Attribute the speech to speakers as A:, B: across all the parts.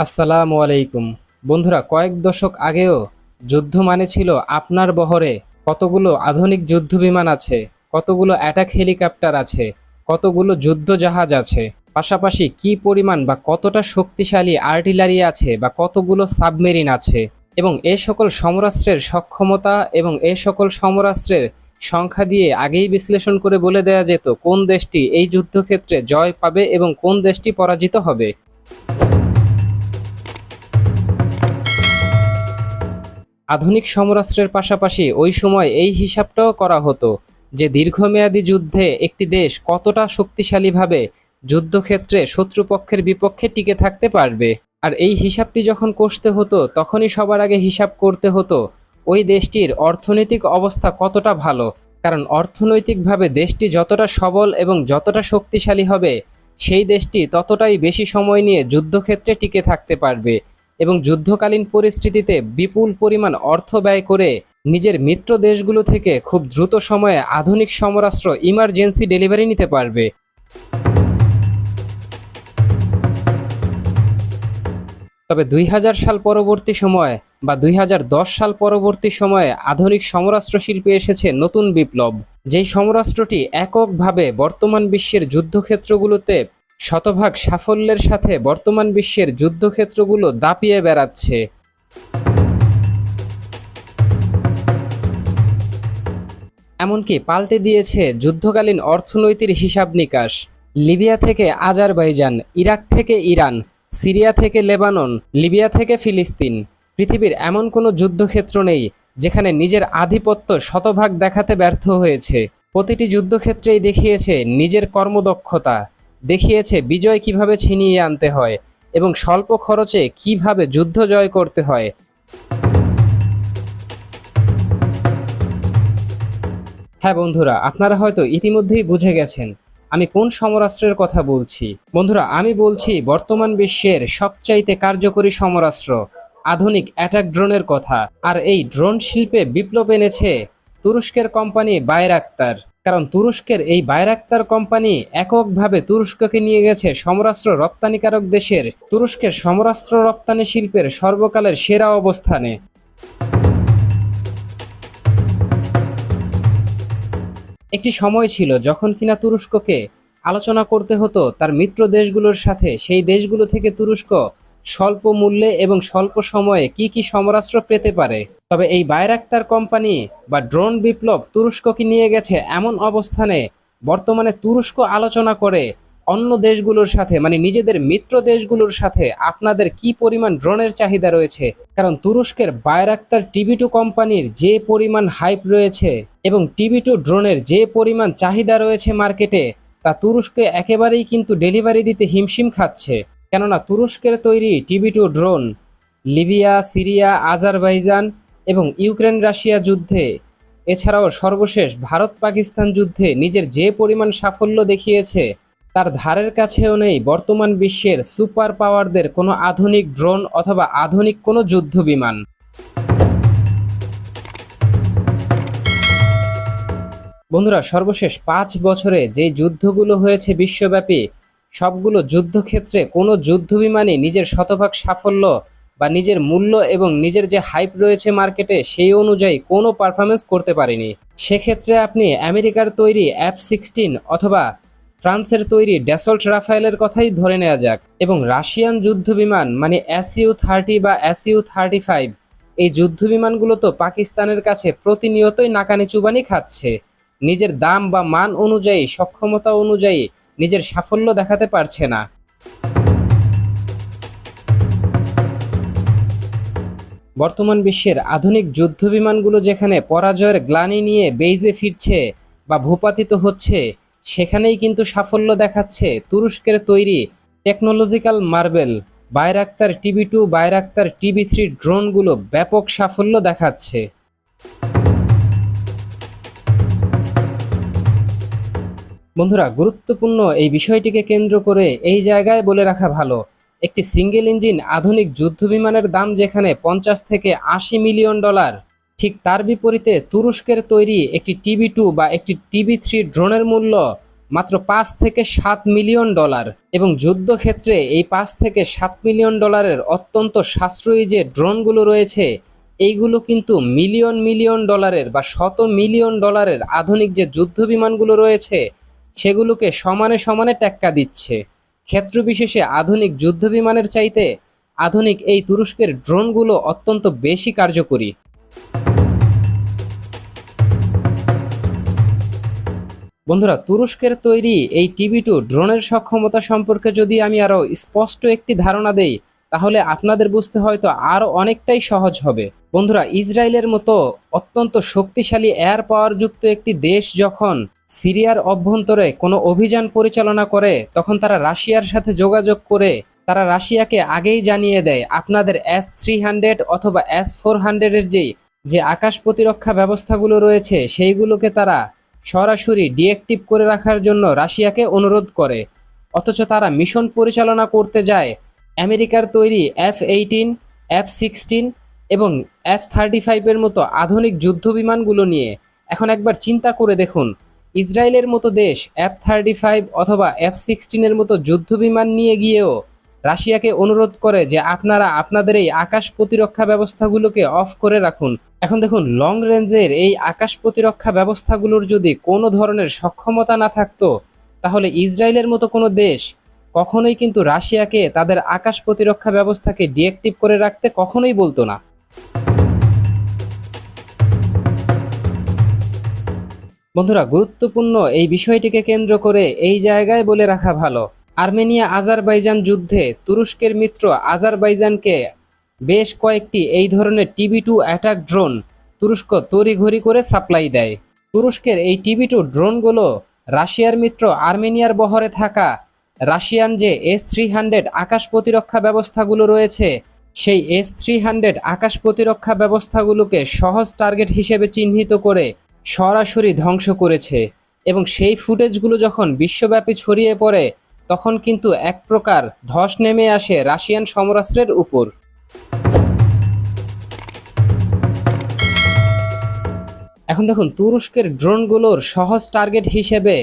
A: আসসালামু আলাইকুম। বন্ধুরা, কয়েক দশক আগেও যুদ্ধ মানে ছিল আপনার বহরে কতগুলো আধুনিক যুদ্ধবিমান আছে, কতগুলো অ্যাটাক হেলিকপ্টার আছে, কতগুলো যুদ্ধ জাহাজ আছে, পাশাপাশি কি পরিমাণ বা কতটা শক্তিশালী আর্টিলারি আছে বা কতগুলো সাবমেরিন আছে, এবং এ সকল সমরাস্ত্রের সক্ষমতা এবং এ সকল সমরাস্ত্রের সংখ্যা দিয়ে আগেই বিশ্লেষণ করে বলে দেয়া যেত কোন দেশটি এই যুদ্ধক্ষেত্রে জয় পাবে এবং কোন দেশটি পরাজিত হবে। আধুনিক সমরাস্ত্রের পাশাপাশি ওই সময় এই হিসাবটাও করা হতো যে দীর্ঘমেয়াদী যুদ্ধে একটি দেশ কতটা শক্তিশালীভাবে যুদ্ধক্ষেত্রে শত্রুপক্ষের বিপক্ষে টিকে থাকতে পারবে। আর এই হিসাবটি যখন কষতে হতো তখনই সবার আগে হিসাব করতে হতো ওই দেশটির অর্থনৈতিক অবস্থা কতটা ভালো, কারণ অর্থনৈতিকভাবে দেশটি যতটা সবল এবং যতটা শক্তিশালী হবে সেই দেশটি ততটাই বেশি সময় নিয়ে যুদ্ধক্ষেত্রে টিকে থাকতে পারবে এবং যুদ্ধকালীন পরিস্থিতিতে বিপুল পরিমাণ অর্থ ব্যয় করে নিজের মিত্র দেশগুলো থেকে খুব দ্রুত সময়ে আধুনিক সমরাস্ত্র ইমার্জেন্সি ডেলিভারি নিতে পারবে। তবে ২০০০ সাল পরবর্তী সময় বা ২০১০ সাল পরবর্তী সময়ে আধুনিক সমরাস্ত্র শিল্পে এসেছে নতুন বিপ্লব, যেই সমরাস্ত্রটি এককভাবে বর্তমান বিশ্বের যুদ্ধক্ষেত্রগুলোতে শতভাগ সাফল্যের সাথে বর্তমান বিশ্বের যুদ্ধক্ষেত্রগুলো দাপিয়ে বেড়াচ্ছে। এমনকি পাল্টে দিয়েছে যুদ্ধকালীন অর্থনৈতিক হিসাব নিকাশ। লিবিয়া থেকে আজারবাইজান, ইরাক থেকে ইরান, সিরিয়া থেকে লেবানন, লিবিয়া থেকে ফিলিস্তিন, পৃথিবীর এমন কোনো যুদ্ধক্ষেত্র নেই যেখানে নিজের আধিপত্য শতভাগ দেখাতে ব্যর্থ হয়েছে। প্রতিটি যুদ্ধক্ষেত্রেই দেখিয়েছে নিজের কর্মদক্ষতা, দেখিয়েছে বিজয় কিভাবে ছিনিয়ে আনতে হয় এবং স্বল্প খরচে কিভাবে যুদ্ধ জয় করতে হয়। হ্যাঁ বন্ধুরা, আপনারা হয়তো ইতিমধ্যেই বুঝে গেছেন আমি কোন সমরাস্ত্রের কথা বলছি। বন্ধুরা, আমি বলছি বর্তমান বিশ্বের সবচাইতে কার্যকরী সমরাস্ত্র আধুনিক অ্যাটাক ড্রোনের কথা। আর এই ড্রোন শিল্পে বিপ্লব এনেছে তুরস্কের কোম্পানি বাইরাক্তার। কারণ তুরস্কের এই বাইরাক্তার কোম্পানি এককভাবে তুরস্ককে নিয়ে গেছে সমরাস্ত্র রপ্তানিকারক দেশের তুরস্কের সমরাস্ত্র রপ্তানি শিল্পের সর্বকালের সেরা অবস্থানে। একটি সময় ছিল যখন কিনা তুরস্ককে আলোচনা করতে হতো তার মিত্র দেশগুলোর সাথে, সেই দেশগুলো থেকে তুরস্ক স্বল্প মূল্যে এবং স্বল্প সময়ে কি কি সমরাস্ত্র পেতে পারে। তবে এই বাইরাক্তার কোম্পানি বা ড্রোন বিপ্লব তুরস্ককে নিয়ে গেছে এমন অবস্থানে বর্তমানে তুরস্ক আলোচনা করে অন্য দেশগুলোর সাথে, মানে নিজেদের মিত্র দেশগুলোর সাথে আপনাদের কি পরিমাণ ড্রোনের চাহিদা রয়েছে। কারণ তুরস্কের বাইরাক্তার টিবি2 কোম্পানির যে পরিমাণ হাইপ রয়েছে এবং টিবি2 ড্রোনের যে পরিমাণ চাহিদা রয়েছে মার্কেটে, তা তুরস্কে একেবারেই কিন্তু ডেলিভারি দিতে হিমশিম খাচ্ছে। কেননা তুরস্কের তৈরি টিবি2 ড্রোন লিবিয়া, সিরিয়া, আজারবাইজান এবং ইউক্রেন রাশিয়া যুদ্ধে, এছাড়াও সর্বশেষ ভারত পাকিস্তান যুদ্ধে নিজের যে পরিমাণ সাফল্য দেখিয়েছে তার ধারের কাছেও নেই বর্তমান বিশ্বের সুপার পাওয়ারদের কোনো আধুনিক ড্রোন অথবা আধুনিক কোনো যুদ্ধ বিমান। বন্ধুরা, সর্বশেষ ৫ বছরে যে যুদ্ধগুলো হয়েছে বিশ্বব্যাপী, সবগুলো যুদ্ধক্ষেত্রে কোনো যুদ্ধবিমানই নিজের শতভাগ সাফল্য বা নিজের মূল্য এবং নিজের যে হাইপ রয়েছে মার্কেটে সেই অনুযায়ী কোনো পারফরমেন্স করতে পারেনি। সেক্ষেত্রে আপনি আমেরিকার তৈরি F-16 অথবা ফ্রান্সের তৈরি ড্যাসল্ট রাফায়েলের কথাই ধরে নেওয়া যাক, এবং রাশিয়ান যুদ্ধবিমান মানে Su-30 বা Su-35, এই যুদ্ধবিমানগুলো তো পাকিস্তানের কাছে প্রতিনিয়তই নাকানি চুবানি খাচ্ছে, নিজের দাম বা মান অনুযায়ী, সক্ষমতা অনুযায়ী নিজের সাফল্য দেখাতে পারছে না। বর্তমান বিশ্বের আধুনিক যুদ্ধবিমানগুলো যেখানে পরাজয়ের গ্লানি নিয়ে বেইজে ফিরছে বা ভূপাতিত হচ্ছে, সেখানেই কিন্তু সাফল্য দেখাচ্ছে তুরস্কের তৈরি টেকনোলজিক্যাল মার্বেল বাইরাক্তার টিবি2, বাইরাক্তার টিবি3 ড্রোনগুলো ব্যাপক সাফল্য দেখাচ্ছে। বন্ধুরা, গুরুত্বপূর্ণ এই বিষয়টিকে কেন্দ্র করে এই জায়গায় বলে রাখা ভালো, একটি সিঙ্গেল ইঞ্জিন আধুনিক যুদ্ধবিমানের দাম যেখানে 50 থেকে 80 মিলিয়ন ডলার, ঠিক তার বিপরীতে তুরস্কের তৈরি একটি টিবি2 বা একটি টিবি3 ড্রোনের মূল্য মাত্র 5 থেকে 7 মিলিয়ন ডলার, এবং যুদ্ধক্ষেত্রে এই 5 থেকে 7 মিলিয়ন ডলারের অত্যন্ত সাশ্রয়ী যে ড্রোনগুলো রয়েছে, এইগুলো কিন্তু মিলিয়ন মিলিয়ন ডলারের বা শত মিলিয়ন ডলারের আধুনিক যে যুদ্ধ বিমানগুলো রয়েছে সেগুলোকে সমানে সমানে টেক্কা দিচ্ছে। ক্ষেত্রবিশেষে আধুনিক যুদ্ধ বিমানের চাইতে আধুনিক এই তুরস্কের ড্রোনগুলো অত্যন্ত বেশি কার্যকরী। বন্ধুরা, তুরস্কের তৈরি এই TB2 ড্রোনের সক্ষমতা সম্পর্কে যদি আমি আরও স্পষ্ট একটি ধারণা দেই, তাহলে আপনাদের বুঝতে হয়তো আরও অনেকটাই সহজ হবে। বন্ধুরা, ইসরায়েলের মতো অত্যন্ত শক্তিশালী এয়ার পাওয়ারযুক্ত একটি দেশ যখন সিরিয়ার অভ্যন্তরে কোনো অভিযান পরিচালনা করে, তখন তারা রাশিয়ার সাথে যোগাযোগ করে তারা রাশিয়াকে আগেই জানিয়ে দেয় আপনাদের S-300 অথবা S-400-এর যে আকাশ প্রতিরক্ষা ব্যবস্থাগুলো রয়েছে সেইগুলোকে তারা সরাসরি ডিঅ্যাক্টিভ করে রাখার জন্য রাশিয়াকে অনুরোধ করে। অথচ তারা মিশন পরিচালনা করতে যায় আমেরিকার তৈরি F-18, F-16 এবং F-35-এর মতো আধুনিক যুদ্ধ বিমানগুলো নিয়ে। এখন একবার চিন্তা করে দেখুন, ইসরায়েলের মতো দেশ F-35 অথবা F-16-এর মতো যুদ্ধ বিমান নিয়ে গিয়েও রাশিয়াকে অনুরোধ করে যে আপনারা আপনাদের এই আকাশ প্রতিরক্ষা ব্যবস্থাগুলোকে অফ করে রাখুন। এখন দেখুন, লং রেঞ্জের এই আকাশ প্রতিরক্ষা ব্যবস্থাগুলোর যদি কোনো ধরনের সক্ষমতা না থাকতো, তাহলে ইসরায়েলের মতো কোনো দেশ কখনোই কিন্তু রাশিয়াকে তাদের আকাশ প্রতিরক্ষা ব্যবস্থাকে ডিঅ্যাক্টিভ করে রাখতে কখনোই বলতো না। বন্ধুরা, গুরুত্বপূর্ণ এই বিষয়টিকে কেন্দ্র করে এই জায়গায় বলে রাখা ভালো, আর্মেনিয়া আজারবাইজান যুদ্ধে তুরস্কের মিত্র আজারবাইজানকে বেশ কয়েকটি এই ধরনের TB2 অ্যাটাক ড্রোন তুরস্ক তড়িঘড়ি করে সাপ্লাই দেয়। তুরস্কের এই TB2 ড্রোনগুলো রাশিয়ার মিত্র আর্মেনিয়ার বহরে থাকা রাশিয়ান যে S-300 আকাশ প্রতিরক্ষা ব্যবস্থাগুলো রয়েছে, সেই S-300 আকাশ প্রতিরক্ষা ব্যবস্থাগুলোকে সহজ টার্গেট হিসেবে চিহ্নিত করে সরাসরি ধ্বংস করেছে। এবং সেই ফুটেজগুলো যখন বিশ্বব্যাপী ছড়িয়ে পড়ে, তখন কিন্তু এক প্রকার ধস নেমে আসে রাশিয়ান সমরাস্ত্রের উপর। এখন দেখুন, তুরস্কের ড্রোনগুলোর সহজ টার্গেট হিসেবে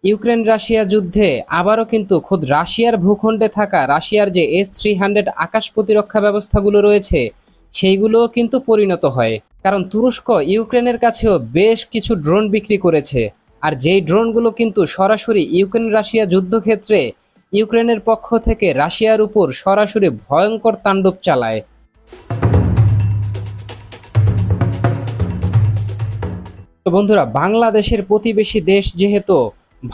A: ইউক্রেন রাশিয়া যুদ্ধে আবারও কিন্তু খোদ রাশিয়ার ভূখণ্ডে থাকা রাশিয়ার যে S-300 আকাশ প্রতিরক্ষা ব্যবস্থাগুলো রয়েছে সেইগুলোও কিন্তু পরিণত হয়। কারণ তুরস্ক ইউক্রেনের কাছেও বেশ কিছু ড্রোন বিক্রি করেছে, আর যেই ড্রোনগুলো কিন্তু সরাসরি ইউক্রেন রাশিয়া যুদ্ধক্ষেত্রে ইউক্রেনের পক্ষ থেকে রাশিয়ার উপর সরাসরি ভয়ঙ্কর তাণ্ডব চালায়। তো বন্ধুরা, বাংলাদেশের প্রতিবেশী দেশ যেহেতু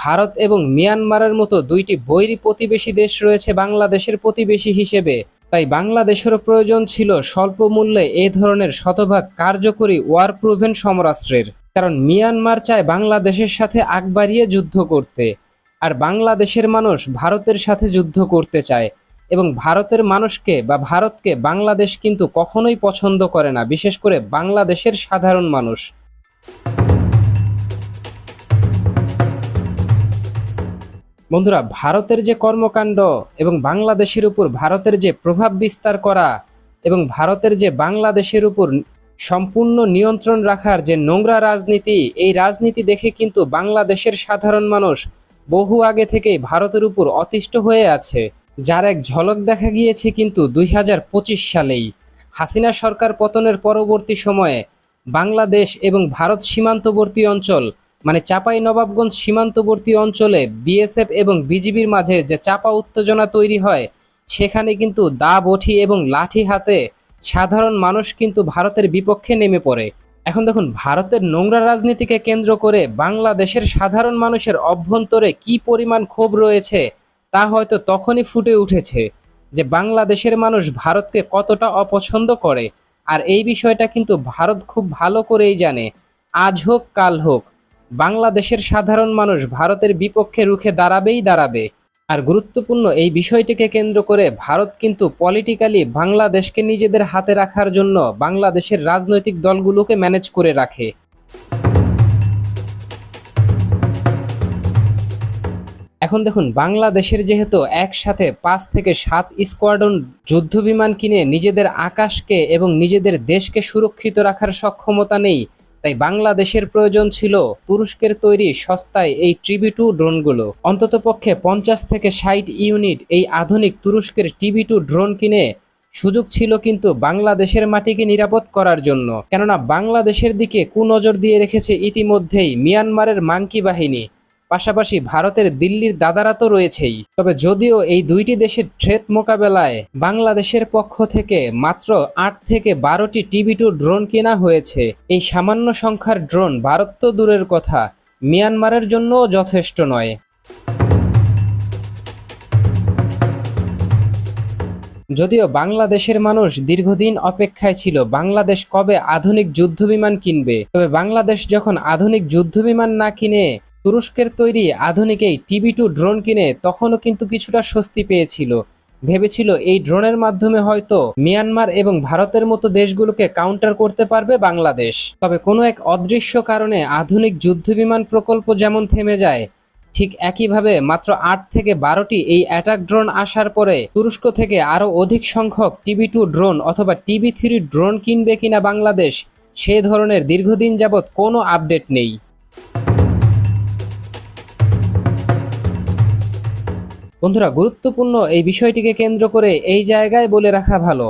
A: ভারত এবং মিয়ানমারের মতো দুইটি বৈরী প্রতিবেশী দেশ রয়েছে বাংলাদেশের প্রতিবেশী হিসেবে, তাই বাংলাদেশেরও প্রয়োজন ছিল স্বল্প মূল্যে এই ধরনের শতভাগ কার্যকরী ওয়ার প্রুভেন সমরাস্ত্রের। কারণ মিয়ানমার চায় বাংলাদেশের সাথে আগ বাড়িয়ে যুদ্ধ করতে, আর বাংলাদেশের মানুষ ভারতের সাথে যুদ্ধ করতে চায়, এবং ভারতের মানুষকে বা ভারতকে বাংলাদেশ কিন্তু কখনোই পছন্দ করে না, বিশেষ করে বাংলাদেশের সাধারণ মানুষ। বন্ধুরা, ভারতের যে কর্মকাণ্ড এবং বাংলাদেশের উপর ভারতের যে প্রভাব বিস্তার করা এবং ভারতের যে বাংলাদেশের উপর সম্পূর্ণ নিয়ন্ত্রণ রাখার যে নোংরা রাজনীতি, এই রাজনীতি দেখে কিন্তু বাংলাদেশের সাধারণ মানুষ বহু আগে থেকেই ভারতের উপর অতিষ্ঠ হয়ে আছে, যার এক ঝলক দেখা গিয়েছে কিন্তু 2025 সালেই। হাসিনা সরকার পতনের পরবর্তী সময়ে বাংলাদেশ এবং ভারত সীমান্তবর্তী অঞ্চল মানে চাঁপাইনবাবগঞ্জ সীমান্তবর্তী অঞ্চলে বিএসএফ এবং বিজিবির মাঝে যে চাপা উত্তেজনা তৈরি হয়, সেখানে কিন্তু দা বঠি এবং লাঠি হাতে সাধারণ মানুষ কিন্তু ভারতের বিপক্ষে নেমে পড়ে। এখন দেখুন, ভারতের নোংরা রাজনীতিকে কেন্দ্র করে বাংলাদেশের সাধারণ মানুষের অভ্যন্তরে কি পরিমাণ ক্ষোভ রয়েছে তা হয়তো তখনই ফুটে উঠেছে যে বাংলাদেশের মানুষ ভারতকে কতটা অপছন্দ করে। আর এই বিষয়টা কিন্তু ভারত খুব ভালো করেই জানে। আজ হোক কাল হোক, বাংলাদেশের সাধারণ মানুষ ভারতের বিপক্ষে রুখে দাঁড়াবেই দাঁড়াবে। আর গুরুত্বপূর্ণ এই বিষয়টিকে কেন্দ্র করে ভারত কিন্তু পলিটিক্যালি বাংলাদেশকে নিজেদের হাতে রাখার জন্য বাংলাদেশের রাজনৈতিক দলগুলোকে ম্যানেজ করে রাখে। এখন দেখুন, বাংলাদেশের যেহেতু একসাথে 5 থেকে 7 স্কোয়াড্রন যুদ্ধবিমান কিনে নিজেদের আকাশকে এবং নিজেদের দেশকে সুরক্ষিত রাখার সক্ষমতা নেই, তাই বাংলাদেশের প্রয়োজন ছিল তুরস্কের তৈরি সস্তায় এই TB2 ড্রোনগুলো। অন্ততপক্ষে 50 থেকে 60 ইউনিট এই আধুনিক তুরস্কের TB2 ড্রোন কিনে সুযোগ ছিল কিন্তু বাংলাদেশের মাটিকে নিরাপদ করার জন্য। কেননা বাংলাদেশের দিকে কুনজর দিয়ে রেখেছে ইতিমধ্যেই মিয়ানমারের মাঙ্কি বাহিনী, পাশাপাশি ভারতের দিল্লির দাদারা তো রয়েছেই। তবে যদিও এই দুইটি দেশের থ্রেট মোকাবেলায় বাংলাদেশের পক্ষ থেকে মাত্র 8 থেকে 12টি TB2 ড্রোন কেনা হয়েছে, এই সামান্য সংখ্যার ড্রোন ভারত তো দূরের কথা, মিয়ানমারের জন্যও যথেষ্ট নয়। যদিও বাংলাদেশের মানুষ দীর্ঘদিন অপেক্ষায় ছিল বাংলাদেশ কবে আধুনিক যুদ্ধবিমান কিনবে, তবে বাংলাদেশ যখন আধুনিক যুদ্ধবিমান না কিনে তুরস্কের তৈরি আধুনিক এই TB2 ড্রোন কিনে তখনও কিন্তু কিছুটা স্বস্তি পেয়েছিল। ভেবেছিল এই ড্রোনের মাধ্যমে হয়তো মিয়ানমার এবং ভারতের মতো দেশগুলোকে কাউন্টার করতে পারবে বাংলাদেশ। তবে কোনো এক অদৃশ্য কারণে আধুনিক যুদ্ধবিমান প্রকল্প যেমন থেমে যায়, ঠিক একইভাবে মাত্র 8 থেকে 12টি এই অ্যাটাক ড্রোন আসার পরে তুরস্ক থেকে আরও অধিক সংখ্যক TB2 ড্রোন অথবা TB3 ড্রোন কিনবে কিনা বাংলাদেশ, সে ধরনের দীর্ঘদিন যাবৎ কোনো আপডেট নেই। বন্ধুরা, গুরুত্বপূর্ণ এই বিষয়টিকে কেন্দ্র করে এই জায়গায় বলে রাখা ভালো,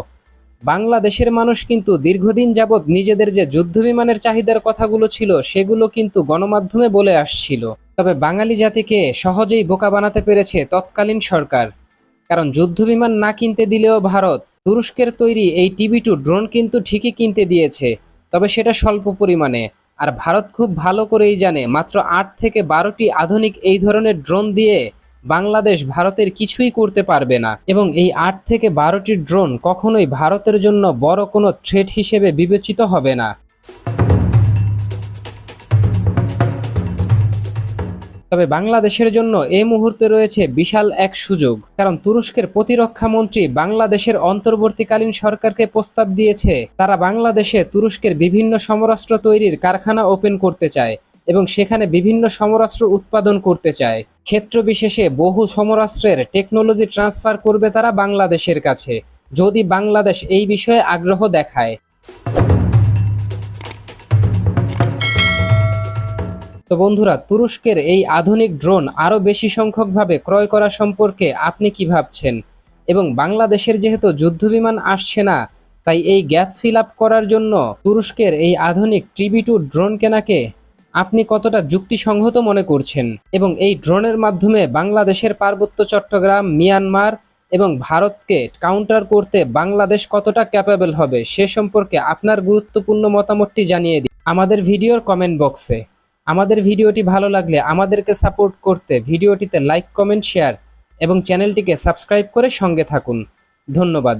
A: বাংলাদেশের মানুষ কিন্তু দীর্ঘদিন যাবৎ নিজেদের যে যুদ্ধবিমানের চাহিদার কথাগুলো ছিল সেগুলো কিন্তু গণমাধ্যমে বলে আসছিল। তবে বাঙালি জাতিকে সহজেই বোকা বানাতে পেরেছে তৎকালীন সরকার, কারণ যুদ্ধবিমান না কিনতে দিলেও ভারত তুরস্কের তৈরি এই TB2 ড্রোন কিন্তু ঠিকই কিনতে দিয়েছে, তবে সেটা স্বল্প পরিমাণে। আর ভারত খুব ভালো করেই জানে মাত্র 8 থেকে 12টি আধুনিক এই ধরনের ড্রোন দিয়ে বাংলাদেশ ভারতের কিছুই করতে পারবে না, এবং এই 8 থেকে 12টি ড্রোন কখনোই ভারতের জন্য বড় কোনো থ্রেট হিসেবে বিবেচিত হবে না। তবে বাংলাদেশের জন্য এই মুহূর্তে রয়েছে বিশাল এক সুযোগ, কারণ তুরস্কের প্রতিরক্ষা মন্ত্রী বাংলাদেশের অন্তর্বর্তীকালীন সরকারকে প্রস্তাব দিয়েছে তারা বাংলাদেশে তুরস্কের বিভিন্ন সমরাস্ত্র তৈরির কারখানা ওপেন করতে চায় এবং সেখানে বিভিন্ন সমরাস্ত্র উৎপাদন করতে চায়। ক্ষেত্র বিশেষে বহু সমরাস্ত্রের টেকনোলজি ট্রান্সফার করবে তারা বাংলাদেশের কাছে, যদি বাংলাদেশ এই বিষয়ে আগ্রহ দেখায়। তো বন্ধুরা, তুরস্কের এই আধুনিক ড্রোন আরও বেশি সংখ্যকভাবে ক্রয় করা সম্পর্কে আপনি কি ভাবছেন? এবং বাংলাদেশের যেহেতু যুদ্ধবিমান আসছে না, তাই এই গ্যাপ ফিল আপ করার জন্য তুরস্কের এই আধুনিক TB2 ড্রোন কেনাকে আপনি কতটা যুক্তিসঙ্গত মনে করছেন? এবং এই ড্রোনের মাধ্যমে বাংলাদেশের পার্বত্য চট্টগ্রাম, মিয়ানমার এবং ভারতকে কাউন্টার করতে বাংলাদেশ কতটা ক্যাপেবল হবে সে সম্পর্কে আপনার গুরুত্বপূর্ণ মতামতটি জানিয়ে দিন আমাদের ভিডিওর কমেন্ট বক্সে। আমাদের ভিডিওটি ভালো লাগলে আমাদেরকে সাপোর্ট করতে ভিডিওটিতে লাইক, কমেন্ট, শেয়ার এবং চ্যানেলটিকে সাবস্ক্রাইব করে সঙ্গে থাকুন। ধন্যবাদ।